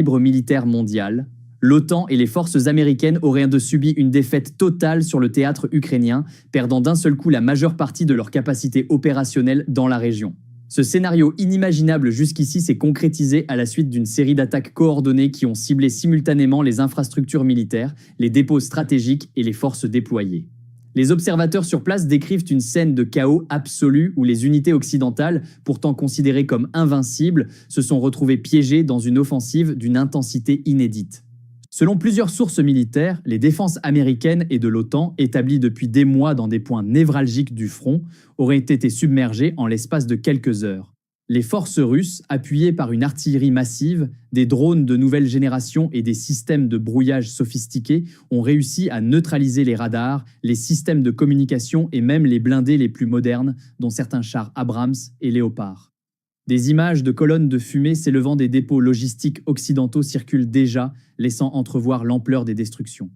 Militaire mondial, l'OTAN et les forces américaines auraient subi une défaite totale sur le théâtre ukrainien, perdant d'un seul coup la majeure partie de leur capacité opérationnelle dans la région. Ce scénario inimaginable jusqu'ici s'est concrétisé à la suite d'une série d'attaques coordonnées qui ont ciblé simultanément les infrastructures militaires, les dépôts stratégiques et les forces déployées. Les observateurs sur place décrivent une scène de chaos absolu où les unités occidentales, pourtant considérées comme invincibles, se sont retrouvées piégées dans une offensive d'une intensité inédite. Selon plusieurs sources militaires, les défenses américaines et de l'OTAN, établies depuis des mois dans des points névralgiques du front, auraient été submergées en l'espace de quelques heures. Les forces russes, appuyées par une artillerie massive, des drones de nouvelle génération et des systèmes de brouillage sophistiqués, ont réussi à neutraliser les radars, les systèmes de communication et même les blindés les plus modernes, dont certains chars Abrams et Léopard. Des images de colonnes de fumée s'élevant des dépôts logistiques occidentaux circulent déjà, laissant entrevoir l'ampleur des destructions.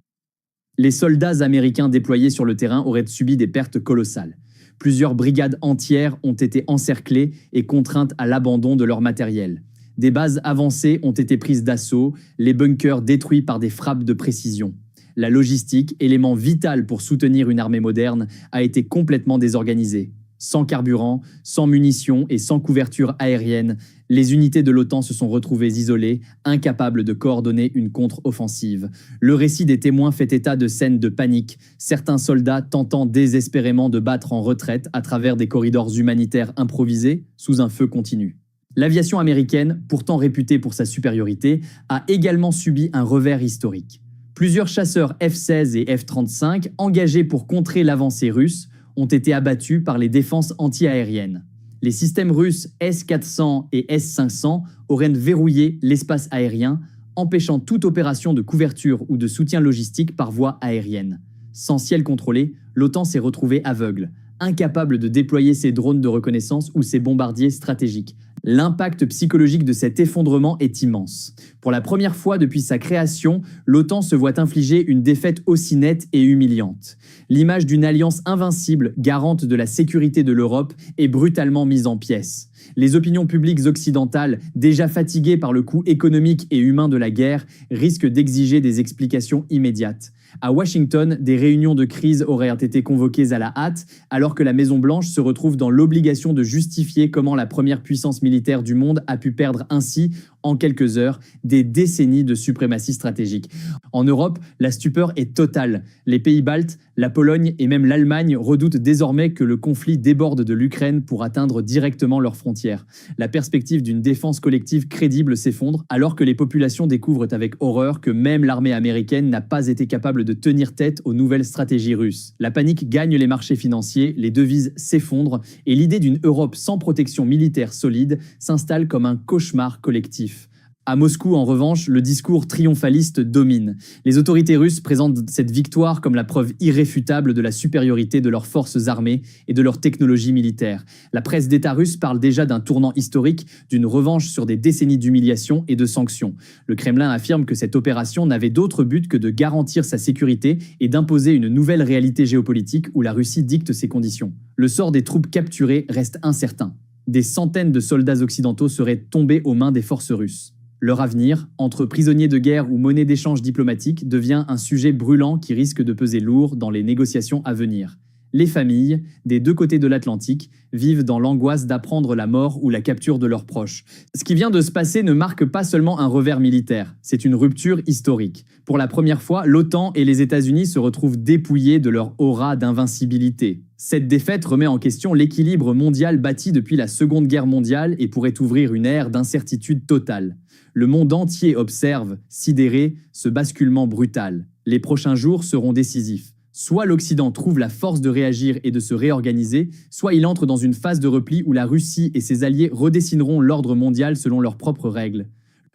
Les soldats américains déployés sur le terrain auraient subi des pertes colossales. Plusieurs brigades entières ont été encerclées et contraintes à l'abandon de leur matériel. Des bases avancées ont été prises d'assaut, les bunkers détruits par des frappes de précision. La logistique, élément vital pour soutenir une armée moderne, a été complètement désorganisée. Sans carburant, sans munitions et sans couverture aérienne, les unités de l'OTAN se sont retrouvées isolées, incapables de coordonner une contre-offensive. Le récit des témoins fait état de scènes de panique, certains soldats tentant désespérément de battre en retraite à travers des corridors humanitaires improvisés sous un feu continu. L'aviation américaine, pourtant réputée pour sa supériorité, a également subi un revers historique. Plusieurs chasseurs F-16 et F-35, engagés pour contrer l'avancée russe, ont été abattus par les défenses anti-aériennes. Les systèmes russes S-400 et S-500 auraient verrouillé l'espace aérien, empêchant toute opération de couverture ou de soutien logistique par voie aérienne. Sans ciel contrôlé, l'OTAN s'est retrouvée aveugle, incapable de déployer ses drones de reconnaissance ou ses bombardiers stratégiques. L'impact psychologique de cet effondrement est immense. Pour la première fois depuis sa création, l'OTAN se voit infliger une défaite aussi nette et humiliante. L'image d'une alliance invincible, garante de la sécurité de l'Europe, est brutalement mise en pièces. Les opinions publiques occidentales, déjà fatiguées par le coût économique et humain de la guerre, risquent d'exiger des explications immédiates. À Washington, des réunions de crise auraient été convoquées à la hâte, alors que la Maison-Blanche se retrouve dans l'obligation de justifier comment la première puissance militaire du monde a pu perdre ainsi, en quelques heures, des décennies de suprématie stratégique. En Europe, la stupeur est totale. Les pays baltes, la Pologne et même l'Allemagne redoutent désormais que le conflit déborde de l'Ukraine pour atteindre directement leurs frontières. La perspective d'une défense collective crédible s'effondre, alors que les populations découvrent avec horreur que même l'armée américaine n'a pas été capable de tenir tête aux nouvelles stratégies russes. La panique gagne les marchés financiers, les devises s'effondrent et l'idée d'une Europe sans protection militaire solide s'installe comme un cauchemar collectif. À Moscou, en revanche, le discours triomphaliste domine. Les autorités russes présentent cette victoire comme la preuve irréfutable de la supériorité de leurs forces armées et de leur technologie militaire. La presse d'État russe parle déjà d'un tournant historique, d'une revanche sur des décennies d'humiliation et de sanctions. Le Kremlin affirme que cette opération n'avait d'autre but que de garantir sa sécurité et d'imposer une nouvelle réalité géopolitique où la Russie dicte ses conditions. Le sort des troupes capturées reste incertain. Des centaines de soldats occidentaux seraient tombés aux mains des forces russes. Leur avenir, entre prisonniers de guerre ou monnaie d'échange diplomatique, devient un sujet brûlant qui risque de peser lourd dans les négociations à venir. Les familles, des deux côtés de l'Atlantique, vivent dans l'angoisse d'apprendre la mort ou la capture de leurs proches. Ce qui vient de se passer ne marque pas seulement un revers militaire, c'est une rupture historique. Pour la première fois, l'OTAN et les États-Unis se retrouvent dépouillés de leur aura d'invincibilité. Cette défaite remet en question l'équilibre mondial bâti depuis la Seconde Guerre mondiale et pourrait ouvrir une ère d'incertitude totale. Le monde entier observe, sidéré, ce basculement brutal. Les prochains jours seront décisifs. Soit l'Occident trouve la force de réagir et de se réorganiser, soit il entre dans une phase de repli où la Russie et ses alliés redessineront l'ordre mondial selon leurs propres règles.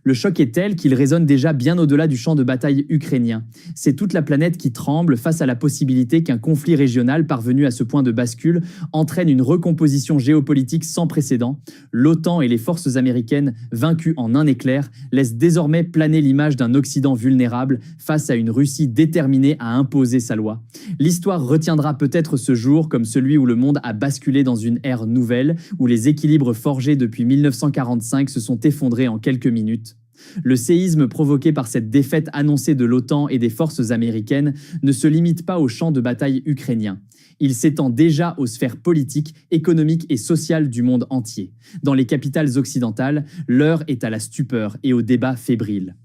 Le choc est tel qu'il résonne déjà bien au-delà du champ de bataille ukrainien. C'est toute la planète qui tremble face à la possibilité qu'un conflit régional parvenu à ce point de bascule entraîne une recomposition géopolitique sans précédent. L'OTAN et les forces américaines, vaincues en un éclair, laissent désormais planer l'image d'un Occident vulnérable face à une Russie déterminée à imposer sa loi. L'histoire retiendra peut-être ce jour comme celui où le monde a basculé dans une ère nouvelle, où les équilibres forgés depuis 1945 se sont effondrés en quelques minutes. Le séisme provoqué par cette défaite annoncée de l'OTAN et des forces américaines ne se limite pas au champ de bataille ukrainien. Il s'étend déjà aux sphères politiques, économiques et sociales du monde entier. Dans les capitales occidentales, l'heure est à la stupeur et au débat fébrile.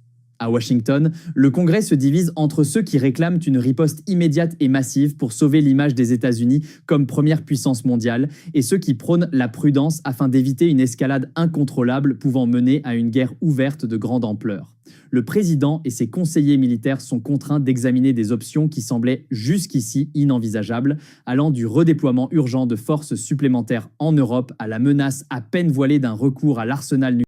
À Washington, le Congrès se divise entre ceux qui réclament une riposte immédiate et massive pour sauver l'image des États-Unis comme première puissance mondiale et ceux qui prônent la prudence afin d'éviter une escalade incontrôlable pouvant mener à une guerre ouverte de grande ampleur. Le président et ses conseillers militaires sont contraints d'examiner des options qui semblaient jusqu'ici inenvisageables, allant du redéploiement urgent de forces supplémentaires en Europe à la menace à peine voilée d'un recours à l'arsenal nucléaire